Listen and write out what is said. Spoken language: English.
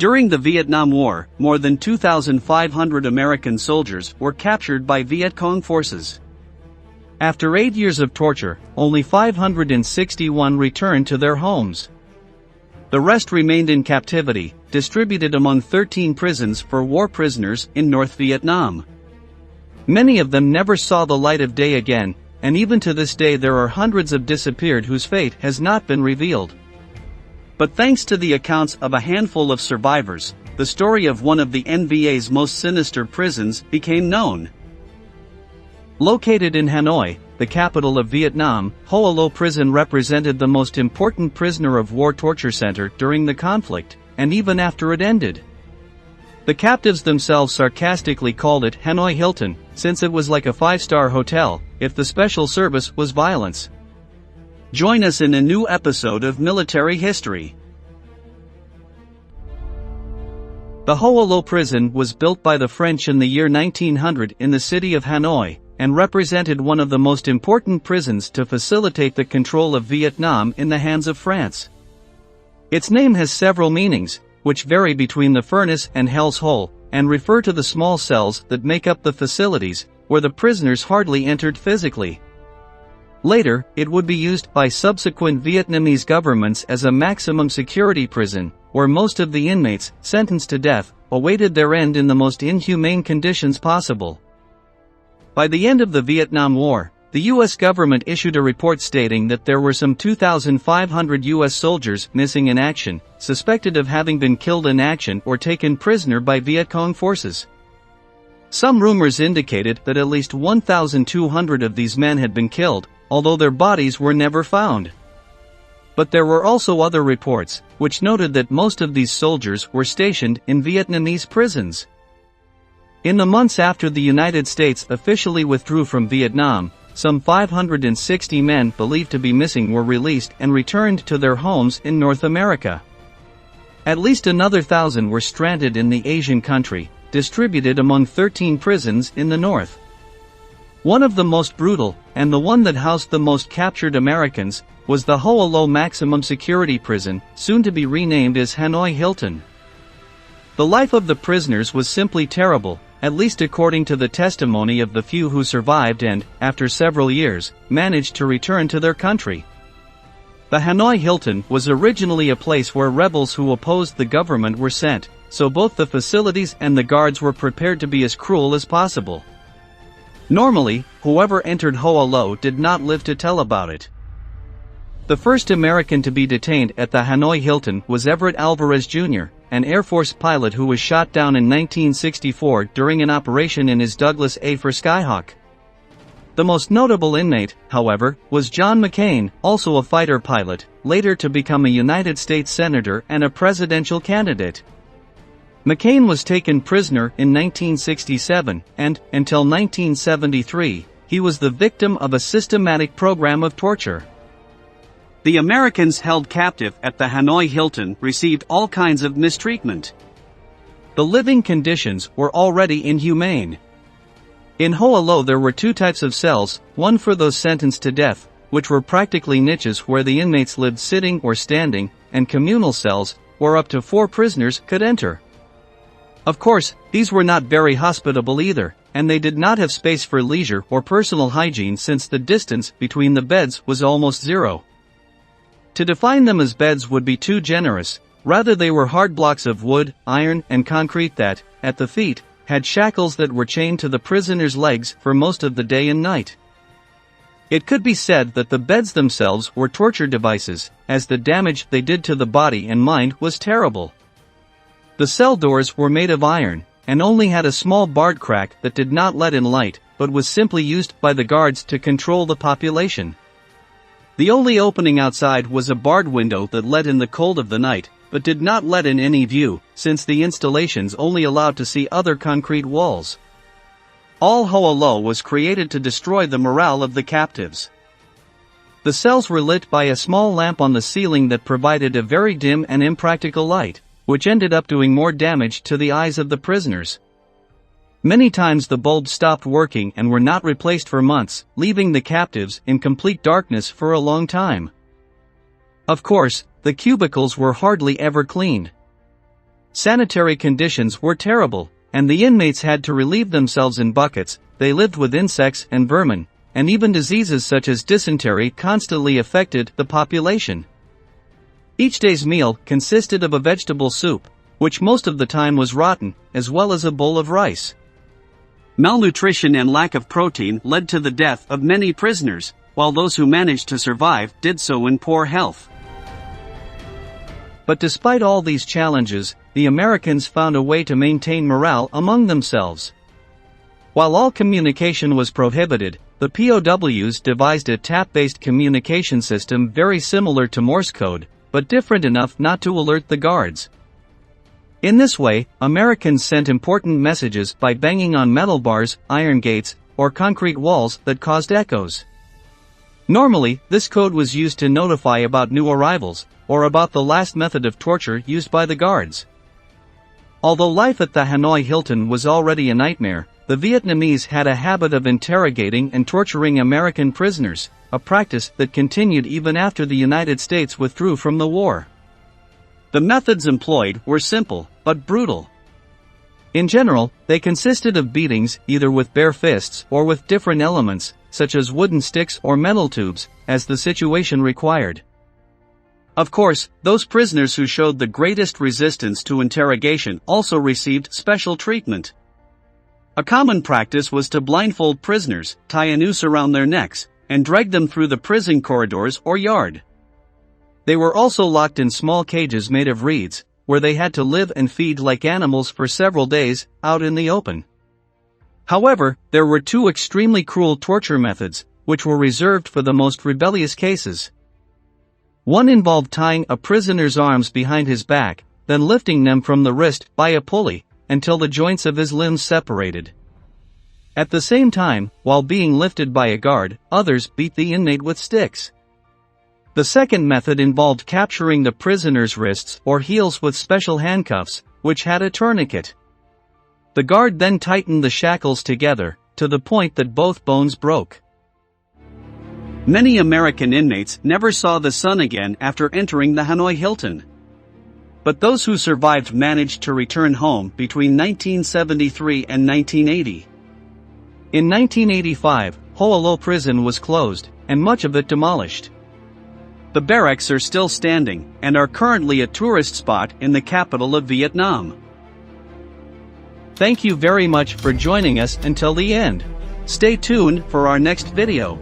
During the Vietnam War, more than 2,500 American soldiers were captured by Viet Cong forces. After 8 years of torture, only 561 returned to their homes. The rest remained in captivity, distributed among 13 prisons for war prisoners in North Vietnam. Many of them never saw the light of day again, and even to this day there are hundreds of disappeared whose fate has not been revealed. But thanks to the accounts of a handful of survivors, the story of one of the NVA's most sinister prisons became known. Located in Hanoi, the capital of Vietnam, Ho Lo Prison represented the most important prisoner of war torture center during the conflict, and even after it ended. The captives themselves sarcastically called it Hanoi Hilton, since it was like a five-star hotel, if the special service was violence. Join us in a new episode of Military History. The Ho Lo Prison was built by the French in the year 1900 in the city of Hanoi, and represented one of the most important prisons to facilitate the control of Vietnam in the hands of France. Its name has several meanings, which vary between the furnace and hell's hole, and refer to the small cells that make up the facilities, where the prisoners hardly entered physically. Later, it would be used by subsequent Vietnamese governments as a maximum security prison, where most of the inmates, sentenced to death, awaited their end in the most inhumane conditions possible. By the end of the Vietnam War, the U.S. government issued a report stating that there were some 2,500 U.S. soldiers missing in action, suspected of having been killed in action or taken prisoner by Viet Cong forces. Some rumors indicated that at least 1,200 of these men had been killed, although their bodies were never found. But there were also other reports, which noted that most of these soldiers were stationed in Vietnamese prisons. In the months after the United States officially withdrew from Vietnam, some 560 men believed to be missing were released and returned to their homes in North America. At least another 1,000 were stranded in the Asian country, distributed among 13 prisons in the north. One of the most brutal, and the one that housed the most captured Americans, was the Ho Lo Maximum Security Prison, soon to be renamed as Hanoi Hilton. The life of the prisoners was simply terrible, at least according to the testimony of the few who survived and, after several years, managed to return to their country. The Hanoi Hilton was originally a place where rebels who opposed the government were sent, so both the facilities and the guards were prepared to be as cruel as possible. Normally, whoever entered Ho Lo did not live to tell about it. The first American to be detained at the Hanoi Hilton was Everett Alvarez Jr., an Air Force pilot who was shot down in 1964 during an operation in his Douglas A-4 Skyhawk. The most notable inmate, however, was John McCain, also a fighter pilot, later to become a United States Senator and a presidential candidate. McCain was taken prisoner in 1967, and, until 1973, he was the victim of a systematic program of torture. The Americans held captive at the Hanoi Hilton received all kinds of mistreatment. The living conditions were already inhumane. In Ho Lo there were two types of cells, one for those sentenced to death, which were practically niches where the inmates lived sitting or standing, and communal cells, where up to 4 prisoners could enter. Of course, these were not very hospitable either, and they did not have space for leisure or personal hygiene since the distance between the beds was almost zero. To define them as beds would be too generous, rather they were hard blocks of wood, iron, and concrete that, at the feet, had shackles that were chained to the prisoner's legs for most of the day and night. It could be said that the beds themselves were torture devices, as the damage they did to the body and mind was terrible. The cell doors were made of iron, and only had a small barred crack that did not let in light, but was simply used by the guards to control the population. The only opening outside was a barred window that let in the cold of the night, but did not let in any view, since the installations only allowed to see other concrete walls. All Ho Lo was created to destroy the morale of the captives. The cells were lit by a small lamp on the ceiling that provided a very dim and impractical light, which ended up doing more damage to the eyes of the prisoners. Many times the bulbs stopped working and were not replaced for months, leaving the captives in complete darkness for a long time. Of course, the cubicles were hardly ever cleaned. Sanitary conditions were terrible, and the inmates had to relieve themselves in buckets. They lived with insects and vermin, and even diseases such as dysentery constantly affected the population. Each day's meal consisted of a vegetable soup, which most of the time was rotten, as well as a bowl of rice. Malnutrition and lack of protein led to the death of many prisoners, while those who managed to survive did so in poor health. But despite all these challenges, the Americans found a way to maintain morale among themselves. While all communication was prohibited, the POWs devised a tap-based communication system very similar to Morse code, but different enough not to alert the guards. In this way, Americans sent important messages by banging on metal bars, iron gates, or concrete walls that caused echoes. Normally, this code was used to notify about new arrivals, or about the last method of torture used by the guards. Although life at the Hanoi Hilton was already a nightmare, the Vietnamese had a habit of interrogating and torturing American prisoners, a practice that continued even after the United States withdrew from the war. The methods employed were simple, but brutal. In general, they consisted of beatings either with bare fists or with different elements, such as wooden sticks or metal tubes, as the situation required. Of course, those prisoners who showed the greatest resistance to interrogation also received special treatment. A common practice was to blindfold prisoners, tie a noose around their necks, and drag them through the prison corridors or yard. They were also locked in small cages made of reeds, where they had to live and feed like animals for several days, out in the open. However, there were two extremely cruel torture methods, which were reserved for the most rebellious cases. One involved tying a prisoner's arms behind his back, then lifting them from the wrist by a pulley, until the joints of his limbs separated. At the same time, while being lifted by a guard, others beat the inmate with sticks. The second method involved capturing the prisoner's wrists or heels with special handcuffs, which had a tourniquet. The guard then tightened the shackles together, to the point that both bones broke. Many American inmates never saw the sun again after entering the Hanoi Hilton. But those who survived managed to return home between 1973 and 1980. In 1985, Ho Lo prison was closed, and much of it demolished. The barracks are still standing, and are currently a tourist spot in the capital of Vietnam. Thank you very much for joining us until the end. Stay tuned for our next video.